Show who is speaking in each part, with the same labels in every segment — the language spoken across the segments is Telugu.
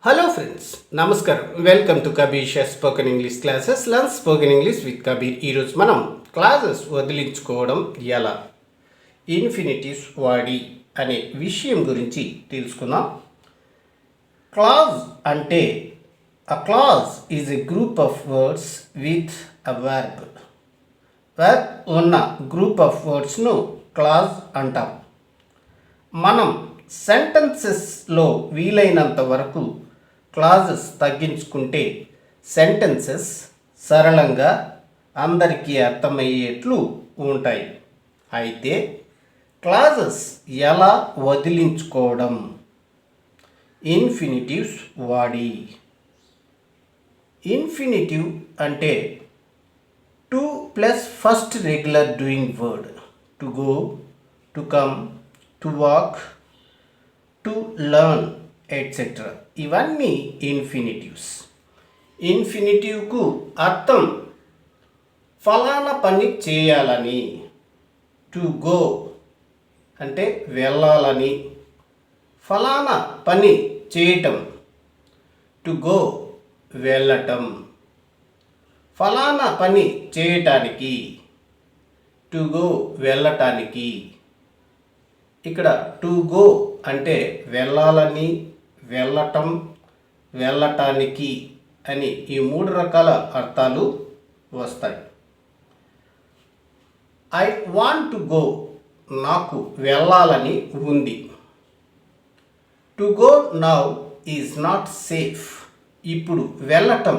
Speaker 1: హలో ఫ్రెండ్స్, నమస్కారం. Welcome to Kabir spoken English classes. Learn spoken English with Kabir. ఈరోజు మనం క్లాసెస్ వదిలించుకోవడం ఎలా, ఇన్ఫినిటివ్స్ వాడి అనే విషయం గురించి తెలుసుకుందాం. క్లాజ్ అంటే a clause is a group of words with a verb. Verb ఉన్న గ్రూప్ ఆఫ్ వర్డ్స్ను క్లాజ్ అంటాం. మనం సెంటెన్సెస్లో వీలైనంత వరకు క్లాజెస్ తగ్గించుకుంటే సెంటెన్సెస్ సరళంగా అందరికీ అర్థమయ్యేట్లు ఉంటాయి. అయితే క్లాజెస్ ఎలా వదిలించుకోవడం? ఇన్ఫినిటివ్స్ వాడి. ఇన్ఫినిటివ్ అంటే to plus first regular doing word. To go, to come, to walk, to learn etcetera. ఇవన్నీ ఇన్ఫినిటివ్స్. ఇన్ఫినిటివ్కు అర్థం ఫలానా పని చేయాలని. టు గో అంటే వెళ్ళాలని, ఫలానా పని చేయటం. టు గో వెళ్ళటం, ఫలానా పని చేయటానికి. టు గో వెళ్ళటానికి. ఇక్కడ టు గో అంటే వెళ్ళాలని, వెళ్ళటం, వెళ్ళటానికి అని ఈ 3 రకాల అర్థాలు వస్తాయి. ఐ వాంట్ టు గో, నాకు వెళ్ళాలని ఉంది. To go now is not safe, ఇప్పుడు వెళ్ళటం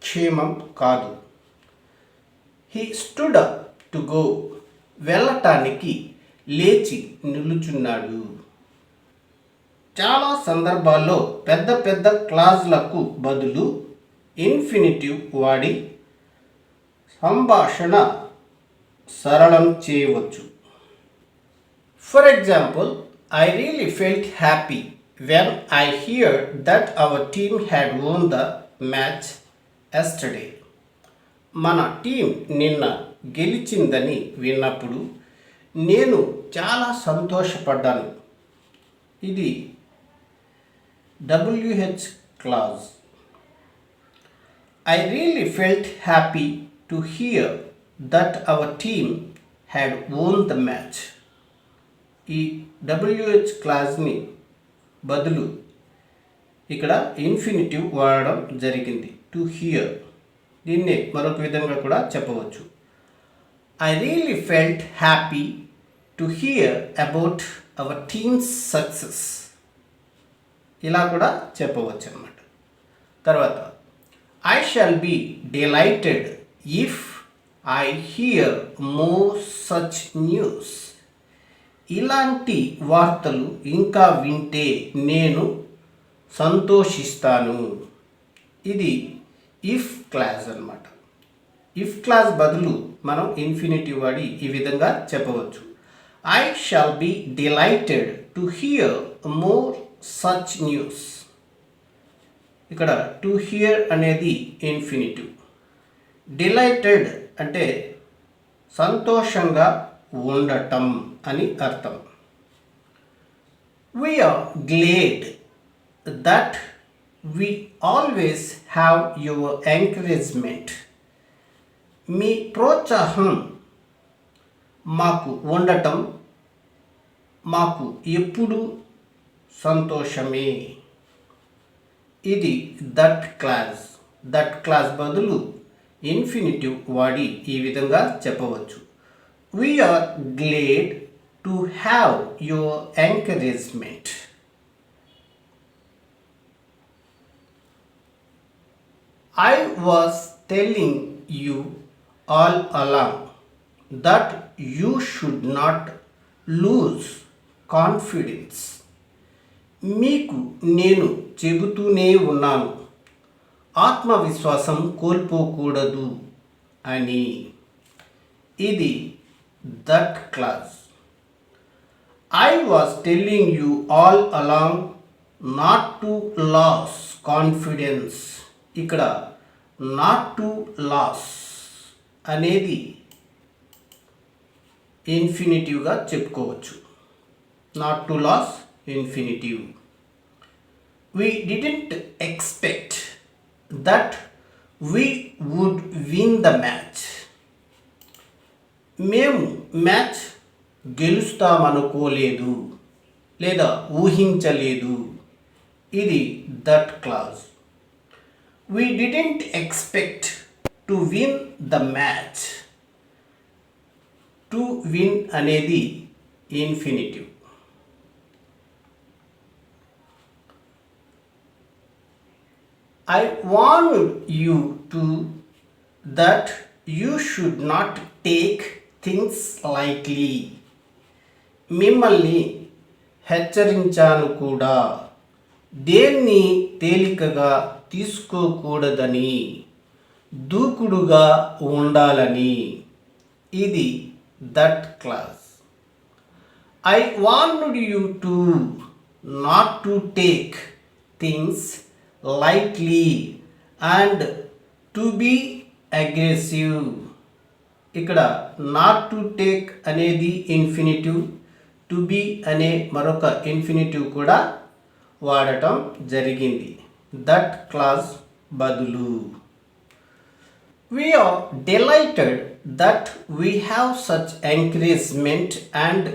Speaker 1: క్షేమం కాదు. He stood up to go, వెళ్ళటానికి లేచి నిలుచున్నాడు. చాలా సందర్భాల్లో పెద్ద పెద్ద క్లాజ్లకు బదులు ఇన్ఫినిటివ్ వాడి సంభాషణ సరళం చేయవచ్చు. For example, I really felt happy when I heard that our team had వోన్ the match yesterday. మన టీం నిన్న గెలిచిందని విన్నప్పుడు నేను చాలా సంతోషపడ్డాను. ఇది WH clause. I really felt happy to hear that our team had won the match. ఈ WH క్లాజ్ని బదులు ఇక్కడ ఇన్ఫినిటివ్ వాడడం జరిగింది. To hear. దీన్ని మరొక విధంగా కూడా చెప్పవచ్చు. I really felt happy to hear about our team's success. ఇలా కూడా చెప్పవచ్చు అన్నమాట. తర్వాత, I shall be delighted if I hear more such news. ఇలాంటి వార్తలు ఇంకా వింటే నేను సంతోషిస్తాను. ఇది ఇఫ్ క్లాజ్ అన్నమాట. ఇఫ్ క్లాజ్ బదులు మనం ఇన్ఫినిటివ్ వాడి ఈ విధంగా చెప్పవచ్చు. I shall be delighted to hear more such news. ఇక్కడ టు హియర్ అనేది ఇన్ఫినిటివ్. డిలైటెడ్ అంటే సంతోషంగా ఉండటం అని అర్థం. We are glad that we always have your encouragement. మీ ప్రోత్సాహం మాకు ఉండటం మాకు ఎప్పుడు సంతోషమే. ఇది దట్ క్లాజ్. దట్ క్లాజ్ బదులు ఇన్ఫినిటివ్ వాడి ఈ విధంగా చెప్పవచ్చు. We are glad to have your encouragement. I was telling you all along that you should not lose confidence. మీకు నేను చెబుతూనే ఉన్నాను, ఆత్మవిశ్వాసం కోల్పోకూడదు అని. ఇది that clause. I was telling you all along not to lose confidence. ఇక్కడ నాట్ టు లాస్ అనేది ఇన్ఫినిటివ్గా చెప్పుకోవచ్చు. Not to lose infinitive. We didn't that we would win the match. మేము మ్యాచ్ గెలుస్తామనుకోలేదు లేదా ఊహించలేదు. ఇది that clause. We didn't expect to win the match. To win అనేది infinitive. I warned you to that you should not take things lightly. మిమ్మల్ని హెచ్చరించాను కూడా దేన్ని తేలికగా తీసుకోకూడదని, దూకుడుగా ఉండాలని. ఇది that class. I warned you to not to take things lightly and to be aggressive. ఇక్కడ నాట్ టు టేక్ అనేది ఇన్ఫినిటివ్, టు బీ అనే మరొక ఇన్ఫినిటివ్ కూడా వాడటం జరిగింది దట్ క్లాజ్ బదులు. We are delighted that we have such encouragement and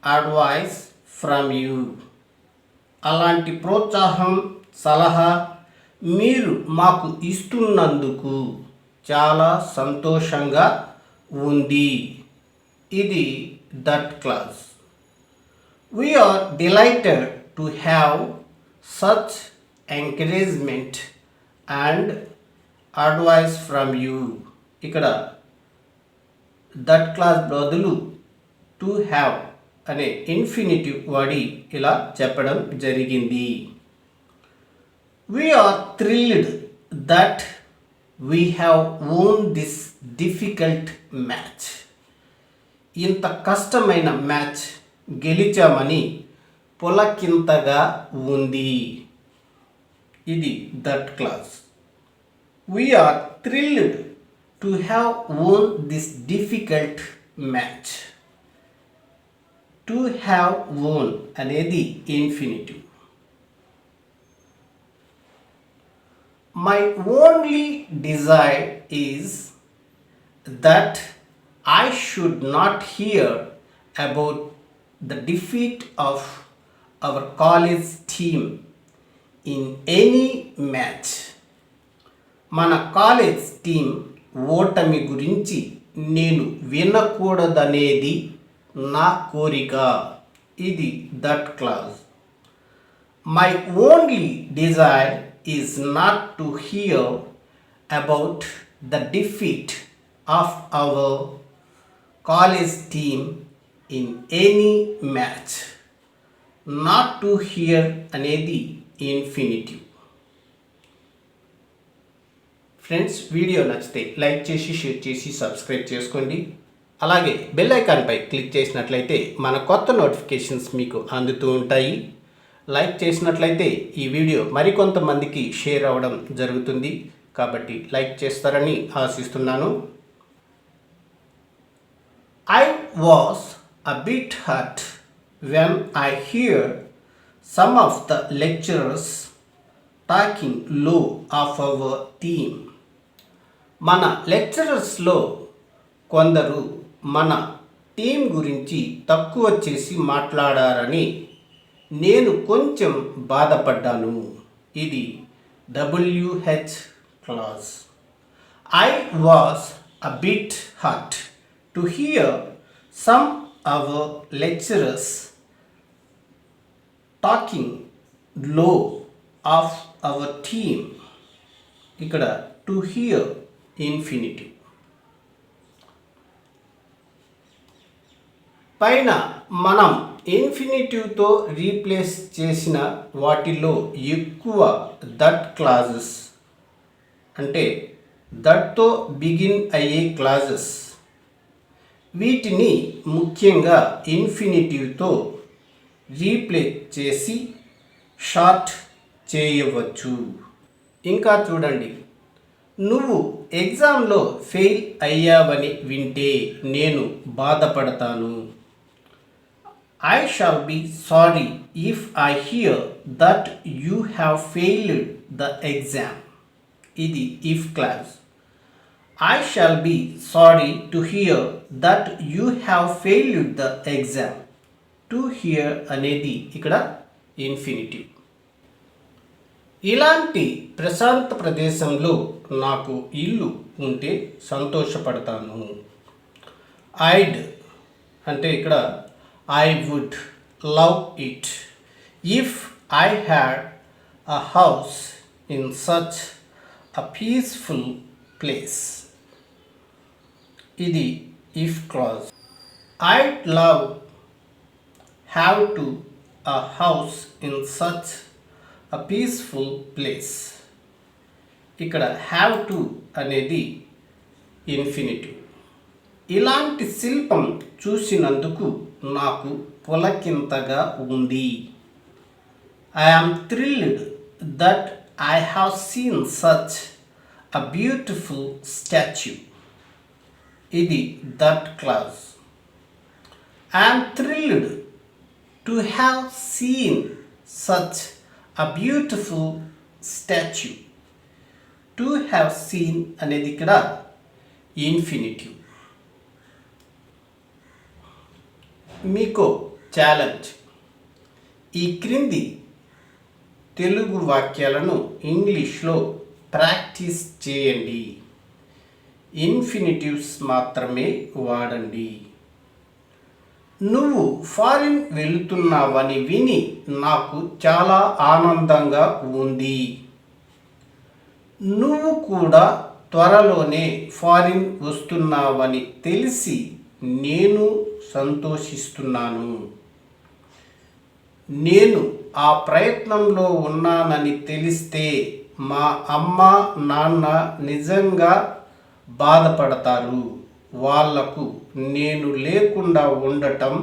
Speaker 1: advice from you. అలాంటి ప్రోత్సాహం, సలహా మీరు మాకు ఇస్తున్నందుకు చాలా సంతోషంగా ఉంది. ఇది that class. We are delighted to have such encouragement and advice from you. ఇక్కడ దట్ క్లాస్ బదులు టు హ్యావ్ అనే ఇన్ఫినిటివ్ వాడి ఇలా చెప్పడం జరిగింది. We are thrilled that we have won this difficult match. ఇంత కష్టమైన మ్యాచ్ గెలిచామని పులకింతగా ఉంది. ఇది that class. We are thrilled to have won this difficult match. To have won అనేది infinitive. My only desire is that I should not hear about the defeat of our college team in any match. మన కాలేజ్ టీం ఓటమి గురించి నేను వినకూడదనేది నా కోరిక. ఇది that clause. My only Dzire is not to hear about the defeat of our college team in any match. Not to hear అనేది ఇన్ఫినిటివ్. ఫ్రెండ్స్, వీడియో నచ్చితే లైక్ చేసి, షేర్ చేసి, సబ్స్క్రైబ్ చేసుకోండి. అలాగే బెల్ ఐకాన్పై క్లిక్ చేసినట్లయితే మన కొత్త నోటిఫికేషన్స్ మీకు అందుతూ ఉంటాయి. లైక్ చేసినట్లయితే ఈ వీడియో మరికొంతమందికి షేర్ అవ్వడం జరుగుతుంది. కాబట్టి లైక్ చేస్తారని ఆశిస్తున్నాను. I was a bit hurt when I hear some of the lecturers talking low of our team. మన లెక్చరర్స్లో కొందరు మన టీం గురించి తక్కువ చేసి మాట్లాడారని నేను కొంచెం బాధపడ్డాను. ఇది WH clause. I was a bit hurt to hear some our lecturers talking low of our team. ఇక్కడ to hear ఇన్ఫినిటివ్. పైన మనం ఇన్ఫినిటివ్తో రీప్లేస్ చేసిన వాటిలో ఎక్కువ దట్ క్లాజెస్ అంటే దట్తో బిగిన్ అయ్యే క్లాజెస్. వీటిని ముఖ్యంగా ఇన్ఫినిటివ్తో రీప్లేస్ చేసి షార్ట్ చేయవచ్చు. ఇంకా చూడండి, నువ్వు ఎగ్జామ్లో ఫెయిల్ అయ్యావని వింటే నేను బాధపడతాను. I shall be sorry if I hear that you have failed the exam. ఇది if clause. I shall be sorry to hear that you have failed the exam. To hear అనేది ఇక్కడ ఇన్ఫినిటివ్. ఇలాంటి ప్రశాంత ప్రదేశంలో నాకు ఇల్లు ఉంటే సంతోషపడతాను. ఐడ్ అంటే ఇక్కడ I would love it if I had a house in such a peaceful place. ఇది if clause. I'd love have to a house in such a peaceful place. ఇక్కడ హ్యావ్ టు అనేది ఇన్ఫినిటివ్. ఇలాంటి శిల్పం చూసినందుకు నాకు పులకింతగా ఉంది. I am thrilled that I have seen such a beautiful statue. ఇది that clause. I am thrilled to have seen such a beautiful statue. To have scene అనేది ఇక్కడ ఇన్ఫినిటివ్. మీకు ఛాలెంజ్. ఈ క్రింది తెలుగు వాక్యాలను ఇంగ్లీష్లో ప్రాక్టీస్ చేయండి. ఇన్ఫినిటివ్స్ మాత్రమే వాడండి. నువ్వు ఫారిన్ వెళుతున్నావని విని నాకు చాలా ఆనందంగా ఉంది. నువ్వు కూడా త్వరలోనే ఫారిన్ వస్తున్నావని తెలిసి నేను సంతోషిస్తున్నాను. నేను ఆ ప్రయత్నంలో ఉన్నానని తెలిస్తే మా అమ్మ నాన్న నిజంగా బాధపడతారు. వాళ్లకు నేను లేకుండా ఉండటం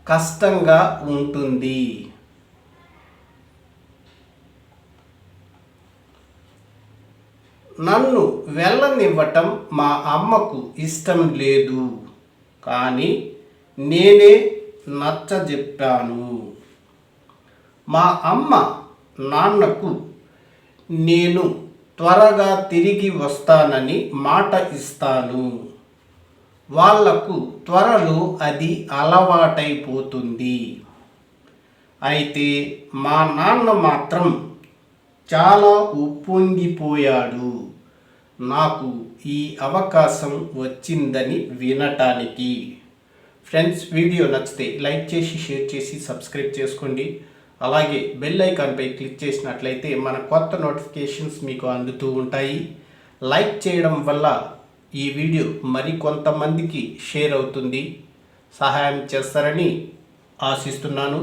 Speaker 1: కష్టంగా ఉంటుంది. నన్ను వెళ్ళనివ్వటం మా అమ్మకు ఇష్టం లేదు, కానీ నేనే నచ్చజెప్పాను. మా అమ్మ నాన్నకు నేను త్వరగా తిరిగి వస్తానని మాట ఇస్తాను. వాళ్లకు త్వరలో అది అలవాటైపోతుంది. అయితే మా నాన్న మాత్రం చాలా ఉప్పొంగిపోయాడు నాకు ఈ అవకాశం వచ్చిందని వినటానికి. ఫ్రెండ్స్, వీడియో నచ్చితే లైక్ చేసి షేర్ చేసి సబ్స్క్రైబ్ చేసుకోండి. అలాగే బెల్ ఐకాన్పై క్లిక్ చేసినట్లయితే మన కొత్త నోటిఫికేషన్స్ మీకు అందుతూ ఉంటాయి. లైక్ చేయడం వల్ల ఈ వీడియో మరికొంతమందికి షేర్ అవుతుంది. సహాయం చేస్తారని ఆశిస్తున్నాను.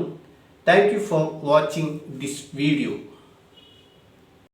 Speaker 1: Thank you for watching this video.